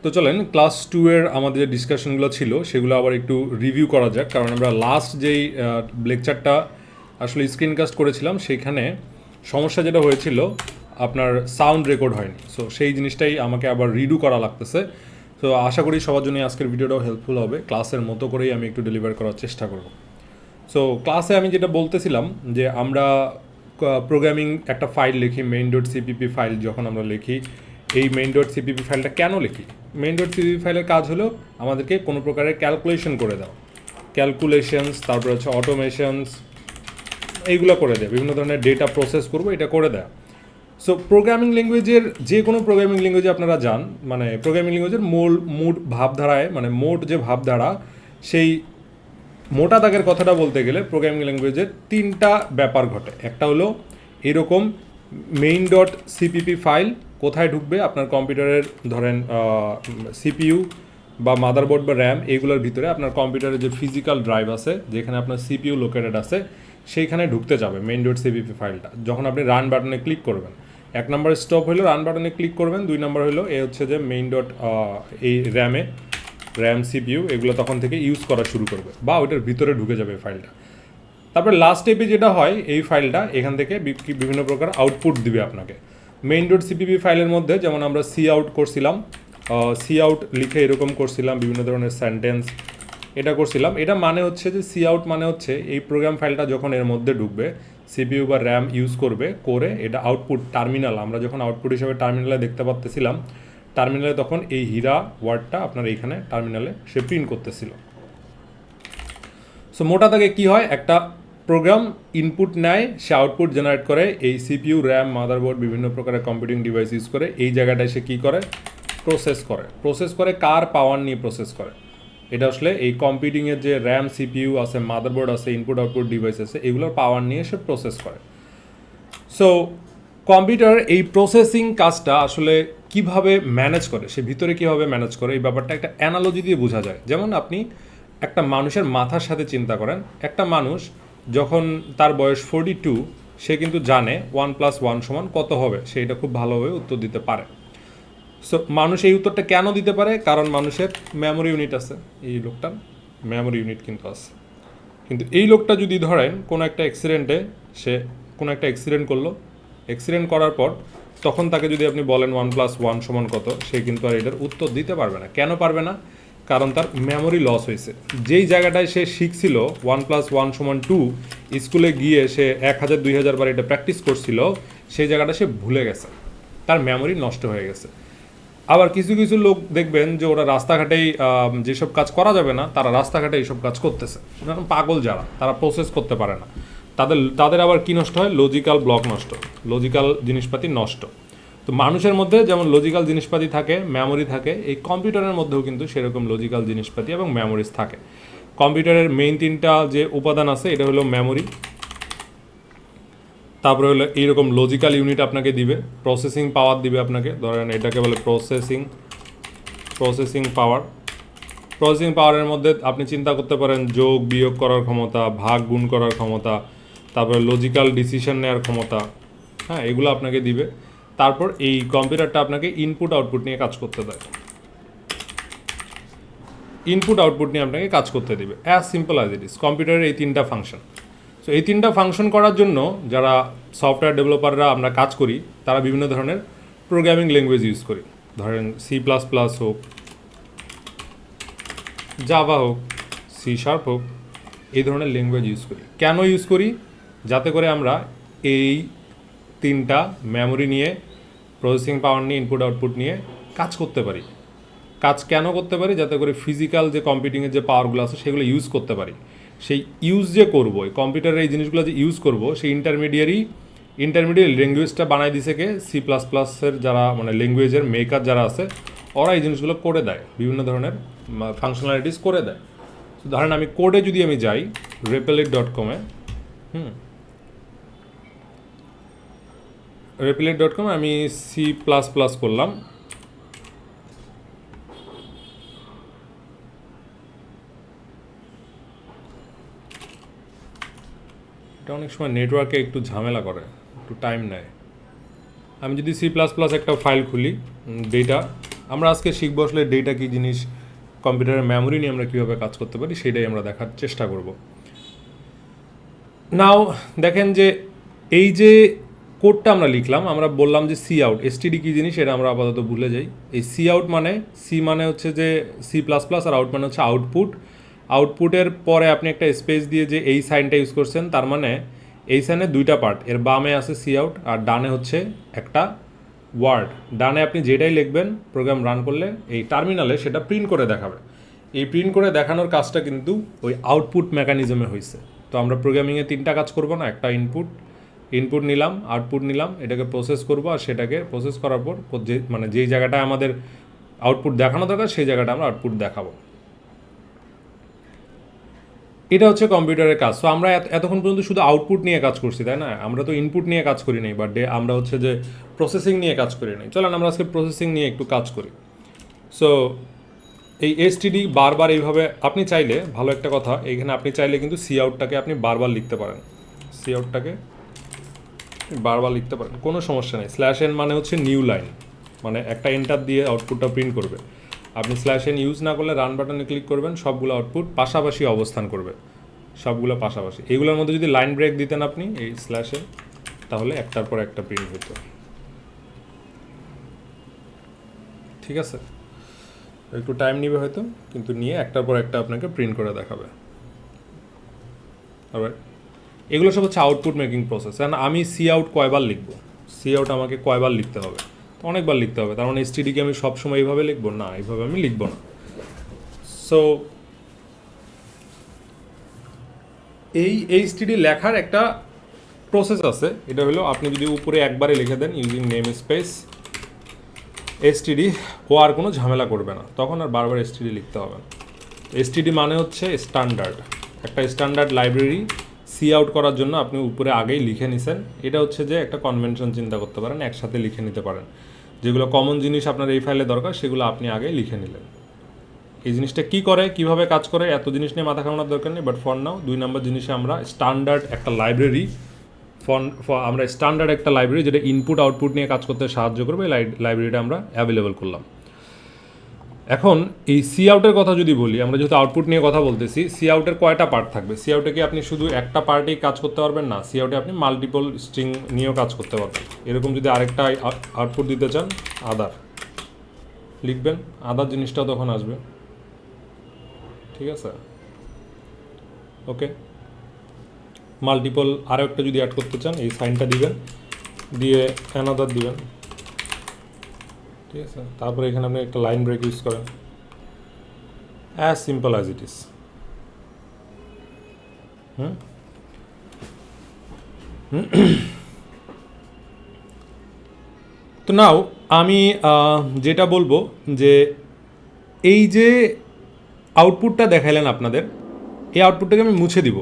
তো চলেন ক্লাস 2 এর আমাদের যে ডিসকাশনগুলো ছিল সেগুলো আবার একটু রিভিউ করা যাক, কারণ আমরা লাস্ট যেই লেকচারটা আসলে স্ক্রিনকাস্ট করেছিলাম সেখানে সমস্যা যেটা হয়েছিল আপনার সাউন্ড রেকর্ড হয়নি। সো সেই জিনিসটাই আমাকে আবার রিডু করা লাগতেছে। তো আশা করি সবার জন্য আজকের ভিডিওটাও হেল্পফুল হবে, ক্লাসের মতো করেই আমি একটু ডেলিভার করার চেষ্টা করব। সো ক্লাসে আমি যেটা বলতেছিলাম যে আমরা প্রোগ্রামিং একটা ফাইল লিখি, main.cpp ফাইল যখন আমরা লিখি, এই main.cpp ফাইলটা কেন লিখি? main.cpp ফাইলের কাজ হলো আমাদেরকে কোনো প্রকারের ক্যালকুলেশন করে দাও, ক্যালকুলেশনস, তারপরে হচ্ছে অটোমেশনস, এইগুলো করে দেয়, বিভিন্ন ধরনের ডেটা প্রসেস করবো, এটা করে দেয়। সো প্রোগ্রামিং ল্যাঙ্গুয়েজের যে কোনো প্রোগ্রামিং ল্যাঙ্গুয়েজে আপনারা যান, মানে প্রোগ্রামিং ল্যাঙ্গুয়েজের মোট ভাবধারায়, মানে মোট যে ভাবধারা, সেই মোটা দাগের কথাটা বলতে গেলে প্রোগ্রামিং ল্যাঙ্গুয়েজের তিনটা ব্যাপার ঘটে। একটা হলো এরকম main.cpp ফাইল কোথায় ঢুকবে, আপনার কম্পিউটারের ধরেন সিপিইউ বা মাদারবোর্ড বা র্যাম, এইগুলোর ভিতরে আপনার কম্পিউটারের যে ফিজিক্যাল ড্রাইভ আছে, যেখানে আপনার সিপিইউ লোকেটেড আছে, সেইখানে ঢুকতে যাবে main.cpp ফাইলটা। যখন আপনি রান বাটনে ক্লিক করবেন, এক নম্বর স্টপ হলো রান বাটনে ক্লিক করবেন, দুই নম্বর হলো এ হচ্ছে যে এই র্যাম সিপিইউ এগুলো তখন থেকে ইউজ করা শুরু করবে বা ওইটার ভিতরে ঢুকে যাবে এই ফাইলটা। তারপরে লাস্ট স্টেপে যেটা হয়, এই ফাইলটা এখান থেকে বিভিন্ন প্রকার আউটপুট দিবে আপনাকে। main.cpp ফাইলের মধ্যে যেমন আমরা সি আউট করছিলাম, সি আউট লিখে এরকম করছিলাম, বিভিন্ন ধরনের সেন্টেন্স এটা করছিলাম। এটা মানে হচ্ছে যে সি আউট মানে হচ্ছে এই প্রোগ্রাম ফাইলটা যখন এর মধ্যে ঢুকবে, সিপিইউ বা র্যাম ইউজ করবে, করে এটা আউটপুট টার্মিনাল, আমরা যখন আউটপুট হিসেবে টার্মিনালে দেখতে পাচ্তেছিলাম, টার্মিনালে তখন এই হীরা ওয়ার্ডটা আপনার এইখানে টার্মিনালে সে প্রিন্ট করতেছিল। সো মোটা দাগে কী হয়, একটা প্রোগ্রাম ইনপুট নেয়, সে আউটপুট জেনারেট করে, এই সিপিইউ র্যাম মাদারবোর্ড বিভিন্ন প্রকারের কম্পিউটিং ডিভাইস ইউজ করে, এই জায়গাটায় সে কী করে, প্রসেস করে কার পাওয়ার নিয়ে প্রসেস করে। এটা আসলে এই কম্পিউটিংয়ের যে র্যাম সিপিইউ আছে, মাদারবোর্ড আছে, ইনপুট আউটপুট ডিভাইস আছে, এগুলোর পাওয়ার নিয়ে সে প্রসেস করে। সো কম্পিউটার এই প্রসেসিং কাজটা আসলে কিভাবে ম্যানেজ করে, সে ভিতরে কীভাবে ম্যানেজ করে, এই ব্যাপারটা একটা অ্যানালজি দিয়ে বোঝা যায়। যেমন আপনি একটা মানুষের মাথার সাথে চিন্তা করেন, একটা মানুষ যখন তার বয়স 42, সে কিন্তু জানে 1+1 = কত হবে, সে এটা খুব ভালোভাবে উত্তর দিতে পারে। সো মানুষ এই উত্তরটা কেন দিতে পারে? কারণ মানুষের মেমোরি ইউনিট আছে, এই লোকটার মেমোরি ইউনিট কিন্তু আছে। কিন্তু এই লোকটা যদি ধরেন কোনো একটা অ্যাক্সিডেন্ট করলো, অ্যাক্সিডেন্ট করার পর তখন তাকে যদি আপনি বলেন 1+1 = কত, সে কিন্তু আর এটার উত্তর দিতে পারবে না। কেন পারবে না? কারণ তার মেমোরি লস হয়েছে। যেই জায়গাটায় সে শিখছিল 1+1 = 2, স্কুলে গিয়ে সে 1000-2000 বার এটা প্র্যাকটিস করছিল, সেই জায়গাটা সে ভুলে গেছে, তার মেমোরি নষ্ট হয়ে গেছে। আবার কিছু কিছু লোক দেখবেন যে ওরা রাস্তাঘাটেই যেসব কাজ করা যাবে না, তারা রাস্তাঘাটে এইসব কাজ করতেছে। পাগল যারা, তারা প্রসেস করতে পারে না, তাদের আবার কি নষ্ট হয়, লজিক্যাল ব্লক নষ্ট, লজিক্যাল জিনিসপাতি নষ্ট। তো মানুষের মধ্যে যেমন লজিক্যাল জিনিসপাতি থাকে, মেমোরি থাকে, এই কম্পিউটারের মধ্যেও কিন্তু সেরকম লজিক্যাল জিনিসপাতি এবং মেমোরিজ থাকে। কম্পিউটারের মেইন তিনটা যে উপাদান আছে, এটা হলো মেমোরি, তারপরে হলো এইরকম লজিক্যাল ইউনিট আপনাকে দিবে, প্রসেসিং পাওয়ার দিবে আপনাকে, ধরেন এটাকে বলে প্রসেসিং পাওয়ারের মধ্যে আপনি চিন্তা করতে পারেন যোগ বিয়োগ করার ক্ষমতা, ভাগ গুণ করার ক্ষমতা, তারপরে লজিক্যাল ডিসিশন নেওয়ার ক্ষমতা, হ্যাঁ, এগুলো আপনাকে দিবে। তারপর এই কম্পিউটারটা আপনাকে ইনপুট আউটপুট নিয়ে কাজ করতে দেয়, আপনাকে কাজ করতে দিবে। As simple as it is. কম্পিউটারের এই তিনটা ফাংশন। সো এই তিনটা ফাংশন করার জন্য যারা সফটওয়্যার ডেভেলপাররা আমরা কাজ করি, তারা বিভিন্ন ধরনের প্রোগ্রামিং ল্যাঙ্গুয়েজ ইউজ করি। ধরেন C++ হোক, জাভা হোক, C# হোক, এই ধরনের ল্যাঙ্গুয়েজ ইউজ করি। কেন ইউজ করি? যাতে করে আমরা এই তিনটা মেমোরি নিয়ে, প্রসেসিং পাওয়ার নিয়ে, ইনপুট আউটপুট নিয়ে কাজ করতে পারি। কাজ কেন করতে পারি? যাতে করে ফিজিক্যাল যে কম্পিউটিংয়ের যে পাওয়ারগুলো আছে সেগুলো ইউজ করতে পারি। সেই ইউজ যে করবো, এই কম্পিউটারের এই জিনিসগুলো যে ইউজ করবো, সেই ইন্টারমিডিয়েট ল্যাঙ্গুয়েজটা বানাই দিছে কে, C++-এর যারা মানে ল্যাঙ্গুয়েজের মেকার যারা আছে, ওরা এই জিনিসগুলো করে দেয়, বিভিন্ন ধরনের ফাংশনালিটিস করে দেয়। ধরেন আমি কোডে যদি আমি যাই replit.com-এ, replit.com আমি C++ করলাম, এটা অনেক সময় নেটওয়ার্কে একটু ঝামেলা করে, একটু টাইম নেয়। আমি যদি C++ একটা ফাইল খুলি, ডেটা আমরা আজকে শিখবো আসলে ডেটা কী জিনিস, কম্পিউটারের মেমোরি নিয়ে আমরা কীভাবে কাজ করতে পারি সেটাই আমরা দেখার চেষ্টা করব। নাও দেখেন যে এই যে কোডটা আমরা লিখলাম, আমরা বললাম যে সি আউট, এসটিডি কী জিনিস এটা আমরা আপাতত ভুলে যাই। এই সি আউট মানে, সি মানে হচ্ছে যে সি প্লাস প্লাস, আর আউট মানে হচ্ছে আউটপুট। আউটপুটের পরে আপনি একটা স্পেস দিয়ে যে এই সাইনটা ইউজ করছেন, তার মানে এই সাইনের দুইটা পার্ট, এর বামে আছে সি আউট আর ডানে হচ্ছে একটা ওয়ার্ড। ডানে আপনি যেটাই লিখবেন প্রোগ্রাম রান করলে এই টার্মিনালে সেটা প্রিন্ট করে দেখাবে। এই প্রিন্ট করে দেখানোর কাজটা কিন্তু ওই আউটপুট মেকানিজমে হয়েছে। তো আমরা প্রোগ্রামিংয়ে তিনটা কাজ করব না, একটা ইনপুট নিলাম, আউটপুট নিলাম, এটাকে প্রসেস করব, আর সেটাকে প্রসেস করার পর যে মানে যেই জায়গাটায় আমাদের আউটপুট দেখানো দরকার সেই জায়গাটা আমরা আউটপুট দেখাবো। এটা হচ্ছে কম্পিউটারের কাজ। সো আমরা এতক্ষণ পর্যন্ত শুধু আউটপুট নিয়ে কাজ করছি, তাই না? আমরা তো ইনপুট নিয়ে কাজ করি নাই, বাট আমরা হচ্ছে যে প্রসেসিং নিয়ে কাজ করি নাই। চলেন আমরা আজকে প্রসেসিং নিয়ে একটু কাজ করি। সো এই এসটিডি বারবার এইভাবে আপনি চাইলে, ভালো একটা কথা, এইখানে আপনি চাইলে কিন্তু সি আউটটাকে আপনি বারবার লিখতে পারেন, সি আউটটাকে বারবার লিখতে পারেন, কোনো সমস্যা নেই। স্ল্যাশ এন মানে হচ্ছে নিউ লাইন, মানে একটা এন্টার দিয়ে আউটপুটটা প্রিন্ট করবে। আপনি স্ল্যাশ এন ইউজ না করলে রান বাটনে ক্লিক করবেন, সবগুলো আউটপুট পাশাপাশি অবস্থান করবে, সবগুলো পাশাপাশি। এইগুলোর মধ্যে যদি লাইন ব্রেক দিতেন আপনি এই স্ল্যাশে, তাহলে একটার পর একটা প্রিন্ট হতো। ঠিক আছে, একটু টাইম নেবে হয়তো, কিন্তু নিয়ে একটার পর একটা আপনাকে প্রিন্ট করে দেখাবে। অলরাইট, এগুলো সব হচ্ছে আউটপুট মেকিং প্রসেস। কারণ আমি সি আউট কয়বার লিখবো, সি আউট আমাকে কয়বার লিখতে হবে, তো অনেকবার লিখতে হবে। তার মানে এসটিডিকে আমি সবসময় এইভাবে লিখবো না, এইভাবে আমি লিখবো না। সো এই এইচটিডি লেখার একটা প্রসেস আছে। এটা হলো আপনি যদি উপরে একবারে লিখে দেন ইউজিং নেম স্পেস এসটিডি, ও আর কোনো ঝামেলা করবে না, তখন আর বারবার এসটিডি লিখতে হবে না। এসটিডি মানে হচ্ছে স্ট্যান্ডার্ড, একটা স্ট্যান্ডার্ড লাইব্রেরি সি আউট করার জন্য আপনি উপরে আগেই লিখে নিছেন। এটা হচ্ছে যে একটা কনভেনশন চিন্তা করতে পারেন, একসাথে লিখে নিতে পারেন। যেগুলো কমন জিনিস আপনার এই ফাইলে দরকার সেগুলো আপনি আগেই লিখে নিলেন। এই জিনিসটা কী করে, কীভাবে কাজ করে, এত জিনিস নিয়ে মাথা ঘামানোর দরকার নেই। বাট ফর নাও 2 নম্বর জিনিসে আমরা স্ট্যান্ডার্ড একটা লাইব্রেরি, আমরা স্ট্যান্ডার্ড একটা লাইব্রেরি যেটা ইনপুট আউটপুট নিয়ে কাজ করতে সাহায্য করবে, এই লাইব্রেরিটা আমরা অ্যাভেলেবল করলাম। এখন এই সি আউটের কথা যদি বলি, আমরা যেহেতু আউটপুট নিয়ে কথা বলতেছি, সি আউটের কয়টা পার্ট থাকবে? সি আউটে কি আপনি শুধু একটা পার্টেই কাজ করতে পারবেন? না, সি আউটে আপনি মাল্টিপল স্ট্রিং নিয়েও কাজ করতে পারবেন। এরকম যদি আরেকটা আউটপুট দিতে চান, আদার লিখবেন, আদার জিনিসটাও তখন আসবে। ঠিক আছে, ওকে। মাল্টিপল আরও একটা যদি অ্যাড করতে চান, এই সাইনটা দিবেন, দিয়ে অ্যানাদার দিবেন। ঠিক আছে, তারপরে এখানে আপনি একটা লাইন ব্রেক ইউজ করেন, as simple as it is. তো নাও আমি যেটা বলবো যে এই যে আউটপুটটা দেখাইলেন আপনাদের, এই আউটপুটটাকে আমি মুছে দিব।